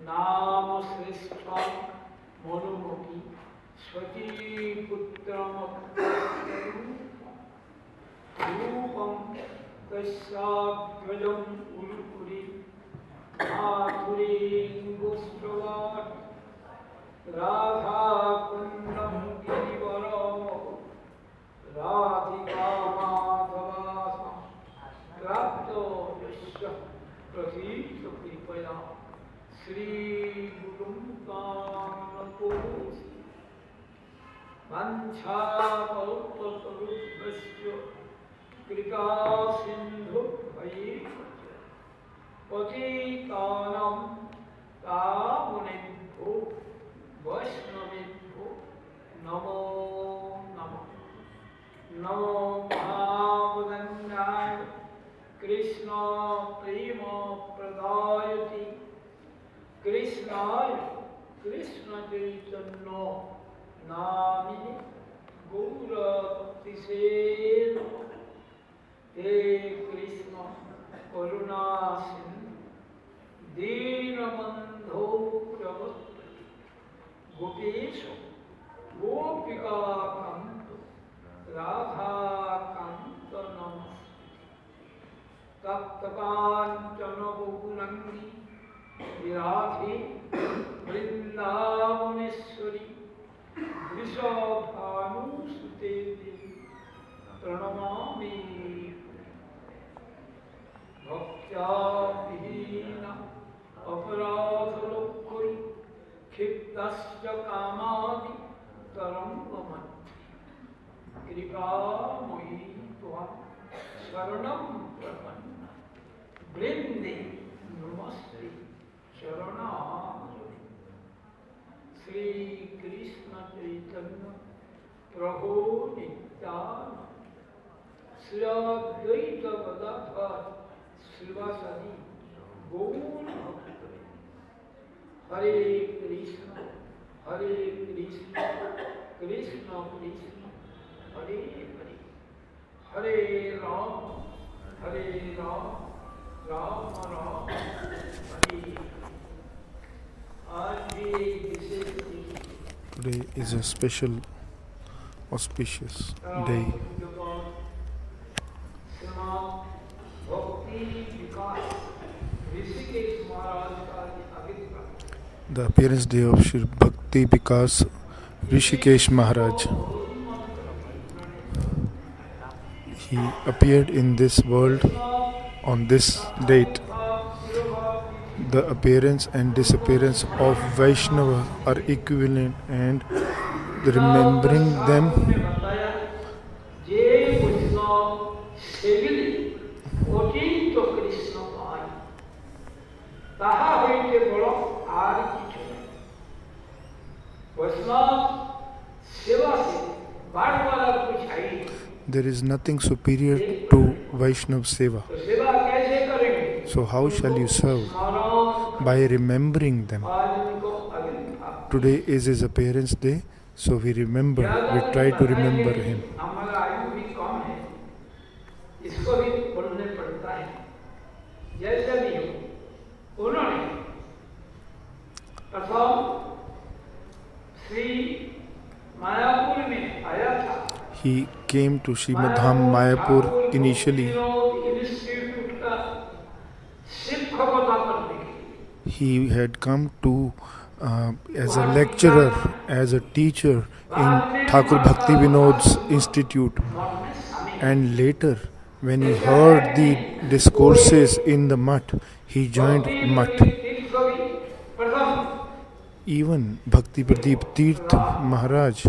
नाम श्रेष्ठ मनुमति स्वती रूपम तस्याध्वजं उरुपुरी माधुरींगुष्टवाट राधा कुंडम गिरिवरम राधिका माधवासं प्राप्तो विश्व प्रसीद कृपया श्री गुरुं कामकोसि वंशाकल्पतरुभ्यश्च कृपा सिन्धुभ्यैव पतितानां पावनेभ्यो वैष्णवेभ्यो नमो नमः। नमो महावदन्याय कृष्ण प्रेम प्रदायति कृष्णाय कृष्ण चैतन्य नामिने गौरभक्तिसे नमः। हे कृष्ण करुणा सिन्धु दीनबन्धो प्रवर्तते गोपेश गोपिका कान्त राधा कान्त नमस्ते। तप्तकाञ्चन गौराङ्गी विराधे वृन्दावनेश्वरी वृषभानुसुते देवी प्रणमामि। भक्त्या विहीना अपराधलोकरि क्षिप्तश्च कामादि तरङ्गमध्ये कृपामयी त्वां शरणं प्रपन्ना वृन्दे नमस्ते शरणागते। श्री कृष्ण चैतन्य प्रभु नित्यानंद श्री अद्वैत गदाधर श्रीवासादि गौर भक्तवृंद। हरे कृष्ण कृष्ण कृष्ण हरे हरे हरे राम राम राम हरे। आज भी विशेष Today is a special, auspicious day. The appearance day of Shri Bhakti Vikas Rishikesh Maharaj. He appeared in this world on this date. The appearance and disappearance of Vaishnava are equivalent, and remembering them there is nothing superior to Vaishnav Seva. So how shall you serve? By remembering them. Today is his appearance day, so we try to remember him. He came to Srimadham Mayapur initially. He had come to as a lecturer, as a teacher in Thakur Bhakti Vinod's Institute, and later when he heard the discourses in the mutt, he joined mutt. Even Bhakti Pradeep Tirth Maharaj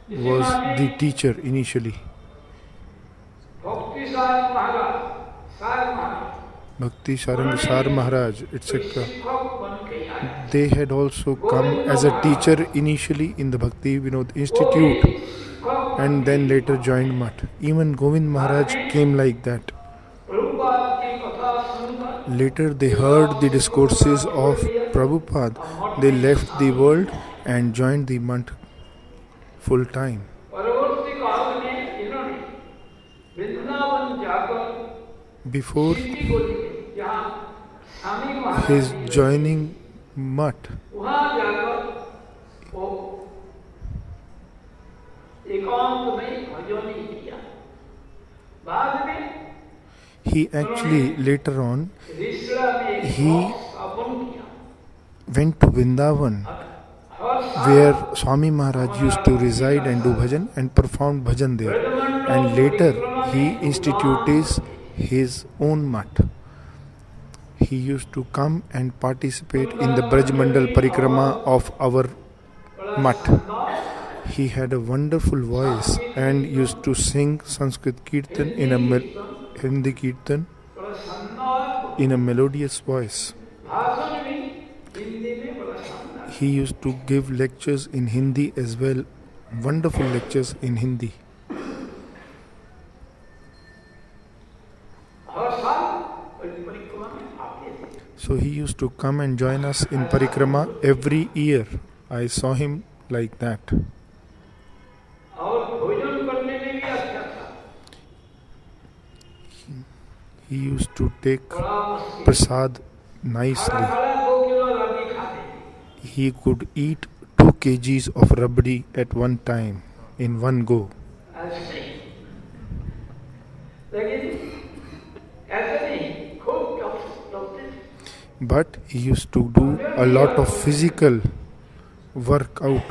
was the teacher initially. Bhakti Sarang Sar Maharaj, etc. They had also come as a teacher initially in the Bhakti Vinod Institute and then later joined mutt. Even Govind Maharaj came like that. Later they heard the discourses of Prabhupada. They left the world and joined the mutt full time. Before Swami Maharaj his ने joining mutt. वहां जाकर वो एकांत में भजन ही किया। बाद में He actually later on ऋषिला में एक he स्थापन किया। went to Vrindavan, हर साल where Swami Maharaj used to reside and do bhajan and performed bhajan there. And later he instituted his own mutt. He used to come and participate in the Braj Mandal Parikrama of our mutt. He had a wonderful voice and used to sing Sanskrit Kirtan in a Hindi Kirtan in a melodious voice. भाषण भी हिंदी में बड़ा शानदार। He used to give lectures in Hindi as well, wonderful lectures in Hindi. हर साल परिक्रमा में आते थे। So he used to come and join us in Parikrama every year. I saw him like that. और भोजन करने में भी अच्छा था। He used to take बड़ा मुश्किल। prasad nicely. खाना 2 किलो रबड़ी खाते थे। He could eat 2 kgs of rabdi at one time, in one go. ऐसे नहीं। लेकिन ऐसे नहीं, खूब टपते थे। But he used to do a lot of physical workout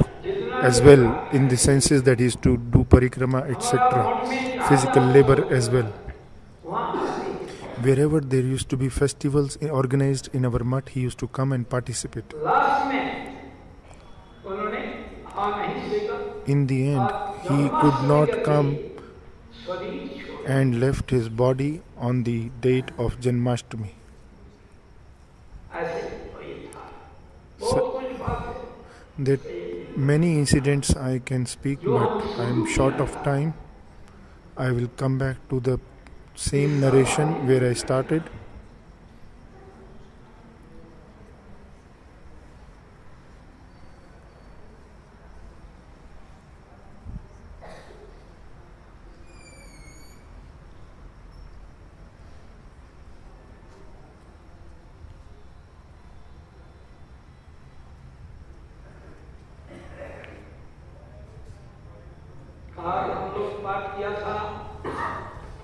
as well, in the senses that he used to do parikrama, etc. Physical labor as well. Wherever there used to be festivals organized in our mutt, he used to come and participate. Last में उन्होंने हाँ नहीं सीखा। In the end, he could not come शरीर छोड़ and left his body on the date of Janmashtami. ऐसे वही था। बहुत कुछ बात है। There are many incidents I can speak, but I am short of time. I will come back to the same narration where I started. आज हम लोग पाठ किया था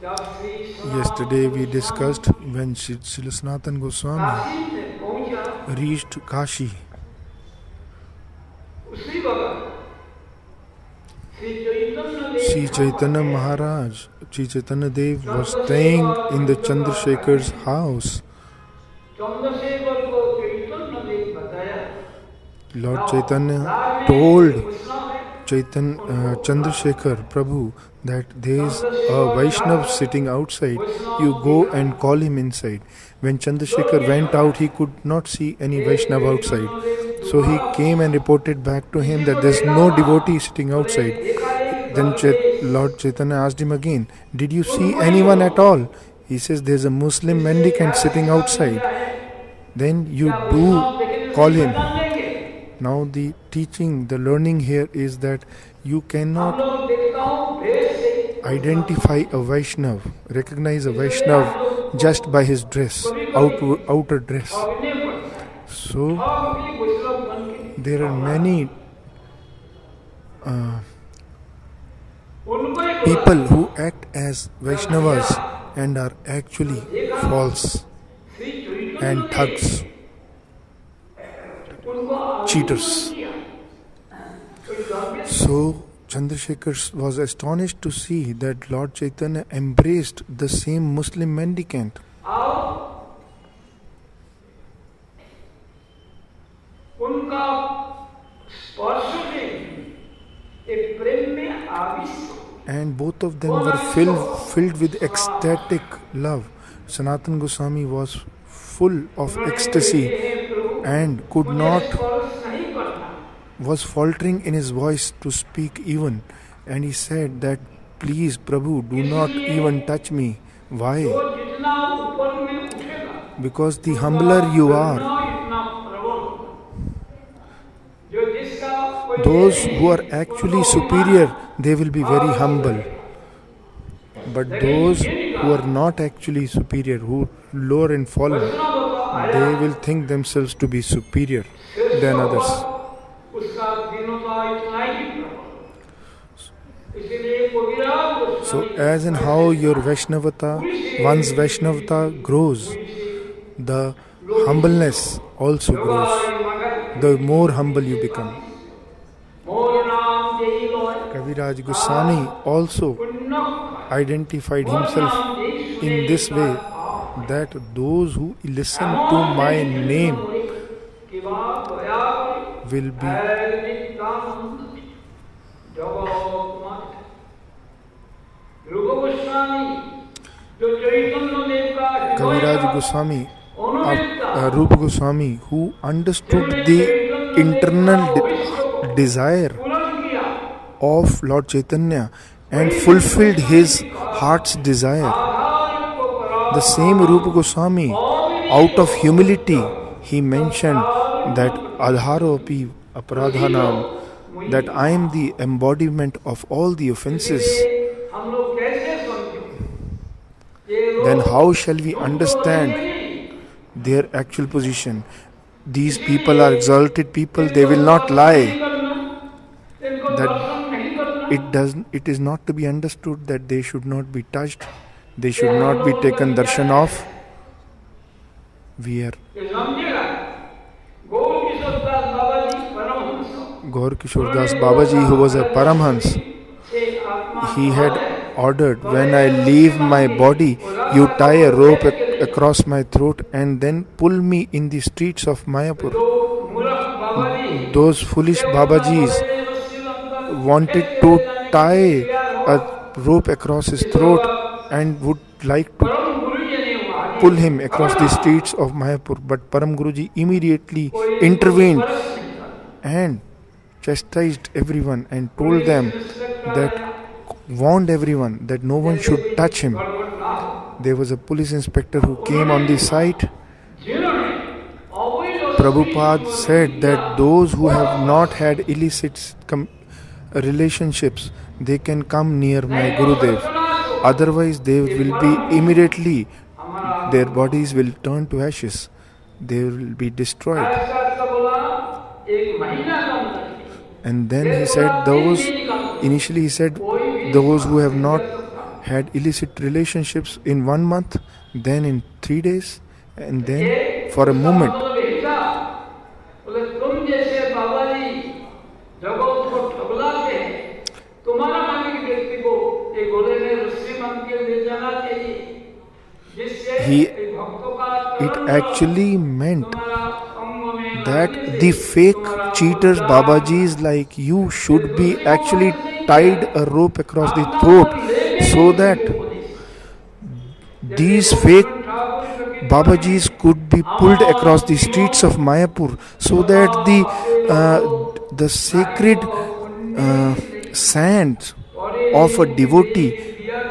जब Shri Yesterday we discussed when Srila Sanatana Goswami Kashi में पहुंचा, reached Kashi. उसी वक्त श्री चैतन्य देव Sri Chaitanya Maharaj, Sri Chaitanya Dev was staying in the Chandrasekhar's house. Chandrashekhar को चैतन्य देव बताया। Lord Chaitanya told पूछना है Chandrasekhar Prabhu that there is a Vaishnav sitting outside. You go and call him inside. When Chandrasekhar went out, he could not see any Vaishnav outside. So he came and reported back to him that there is no devotee sitting outside. Then Lord Chaitanya asked him again, did you see anyone at all? He says, there is a Muslim mendicant sitting outside. Then you do call him. Now the teaching, the learning here is that you cannot identify a Vaishnav, recognize a Vaishnav just by his dress, outer dress. So there are many people who act as Vaishnavas and are actually false and thugs, cheaters. So Chandrasekhar was astonished to see that Lord Chaitanya embraced the same Muslim mendicant. And both of them were filled with ecstatic love. Sanatana Goswami was full of ecstasy and was faltering in his voice to speak even. And he said that, please Prabhu, do not even touch me. Why? Because the humbler you are, those who are actually superior, they will be very humble. But those who are not actually superior, who are lower and fallen, they will think themselves to be superior than others. उसका दीनता इतना ही प्रबल, इसलिए कबीरा So, as in how your Vaishnavata, one's Vaishnavata grows, the humbleness also grows. The more humble you become. Kaviraj Goswami also identified himself in this way, that those who listen to my name will be. Kaviraj Goswami, Rupa Goswami, who understood the internal desire of Lord Chaitanya and fulfilled his heart's desire. The same Rupa Goswami, out of humility, he mentioned that Adharopi Aparadhanam, that I am the embodiment of all the offenses. Then how shall we understand their actual position? These people are exalted people, they will not lie. That it is not to be understood that they should not be touched, they should not be taken darshan of. We are Gaur Kishore Das Babaji, who was a Paramhans, he had ordered, when I leave my body, you tie a rope across my throat and then pull me in the streets of Mayapur. Those foolish Babajis wanted to tie a rope across his throat and would like to pull him across the streets of Mayapur. But Param Guruji immediately intervened and chastised everyone and told them warned everyone that no one should touch him. There was a police inspector who came on the site. Prabhupada said that those who have not had illicit relationships, they can come near my Gurudev. Otherwise, they will be immediately, their bodies will turn to ashes. They will be destroyed. And then he said initially he said those who have not had illicit relationships in 1 month, then in 3 days, and then for a moment. It actually meant that the fake cheaters, Babajis like you, should be actually tied a rope across the throat, so that these fake Babajis could be pulled across the streets of Mayapur, so that the sacred sand of a devotee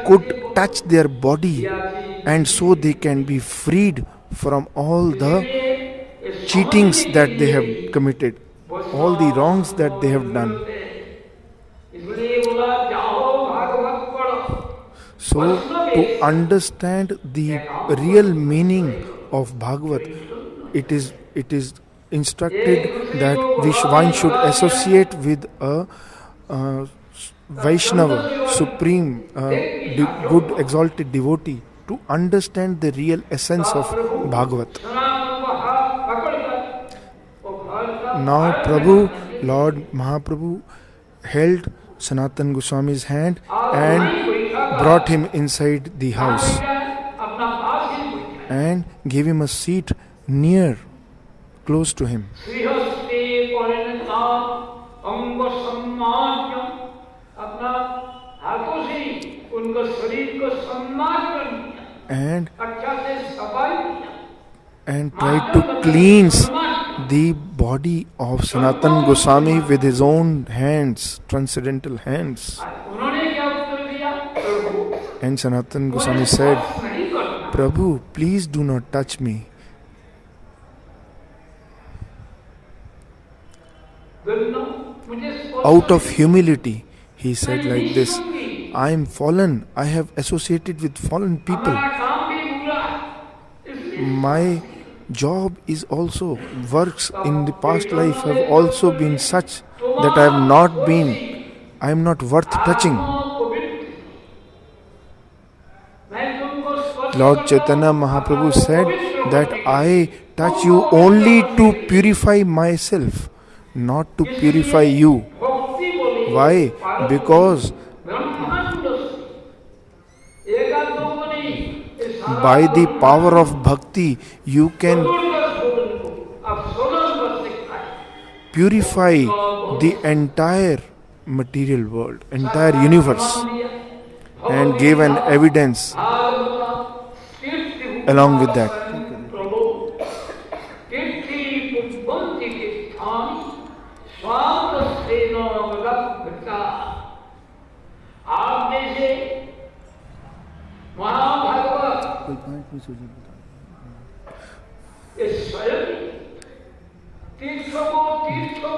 could touch their body, and so they can be freed from all the cheatings that they have committed, all the wrongs that they have done. So, to understand the real meaning of Bhagavat, it is instructed that one should associate with a Vaishnava, supreme, good exalted devotee, to understand the real essence of Bhagavat. Now Lord Mahaprabhu held Sanatan Goswami's hand and brought him inside the house and gave him a seat near, close to him. And tried to cleanse the body of Sanatan Goswami with his own hands, transcendental hands. And Sanatan Goswami said, Prabhu, please do not touch me. Out of humility, he said like this, I am fallen, I have associated with fallen people. My job is also, works in the past life have also been such that I am not worth touching. Lord Chaitanya Mahaprabhu said that I touch you only to purify myself, not to purify you. Why? Because by the power of bhakti, you can purify the entire material world, entire universe, and gave an evidence along with that.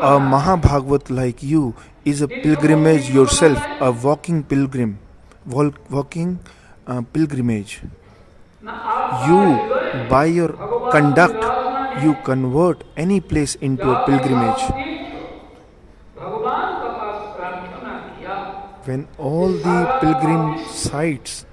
A Mahabhagavat like you is a pilgrimage yourself, a walking pilgrim, walking pilgrimage. You, by your conduct, you convert any place into a pilgrimage. When all the pilgrim sites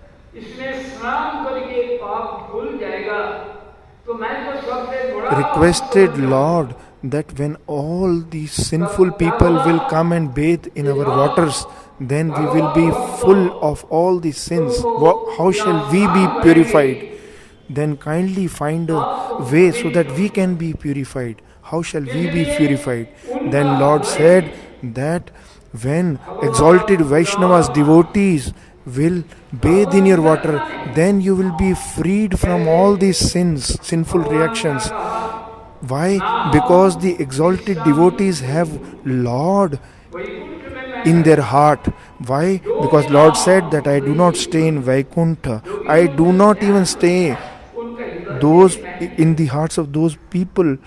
requested Lord that when all these sinful people will come and bathe in our waters, then we will be full of all these sins. How shall we be purified? Then kindly find a way so that we can be purified. How shall we be purified? Then Lord said that when exalted Vaishnavas, devotees, will bathe in your water, then you will be freed from all these sins, sinful reactions. Why? Because the exalted devotees have Lord in their heart. Why? Because Lord said that I do not stay in Vaikuntha. I do not even stay those in the hearts of those people,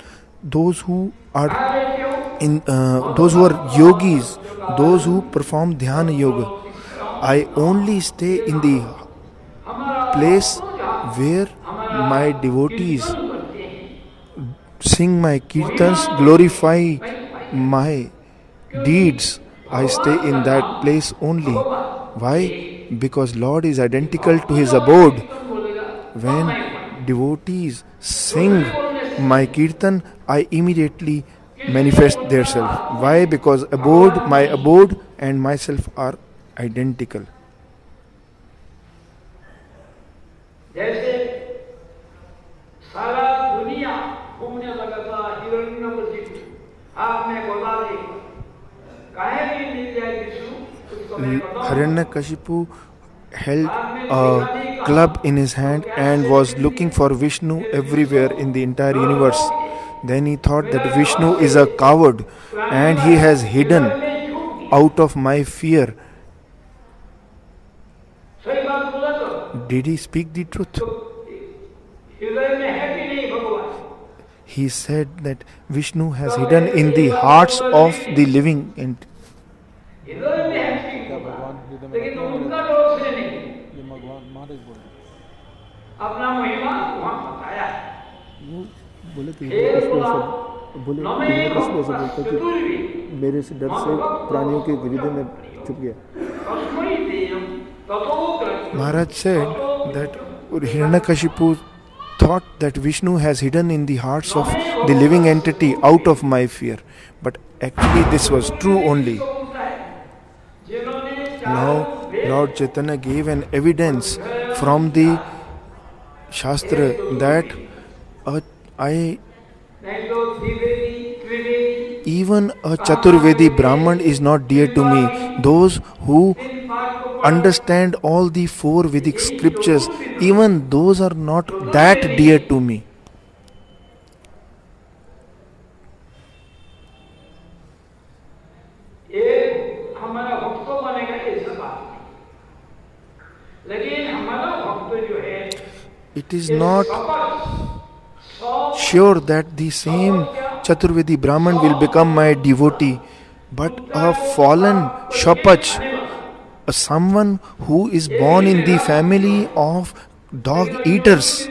those who are those who are yogis, those who perform dhyana yoga. I only stay in the place where my devotees sing my kirtans, glorify my deeds. I stay in that place only. Why? Because Lord is identical to His abode. When devotees sing my kirtan, I immediately manifest their self. Why? Because my abode and myself are identical. Hiranyakashipu held a club in his hand and was looking for Vishnu everywhere in the entire universe. Then he thought that Vishnu is a coward and he has hidden out of my fear. Did he speak the truth? He said that Vishnu has hidden in the hearts of the living entities. मेरे से डर से प्राणियों के हृदय में छुप गया. Maharaj said that Hiranyakashipu thought that Vishnu has hidden in the hearts of the living entity out of my fear. But actually this was true only. Now Lord Chaitanya gave an evidence from the Shastra that even a Chaturvedi Brahman is not dear to me. Those who understand all the four Vedic scriptures, even those are not that dear to me. It is not sure that the same Chaturvedi Brahman will become my devotee, but a fallen Shapach, someone who is born in the family of dog eaters,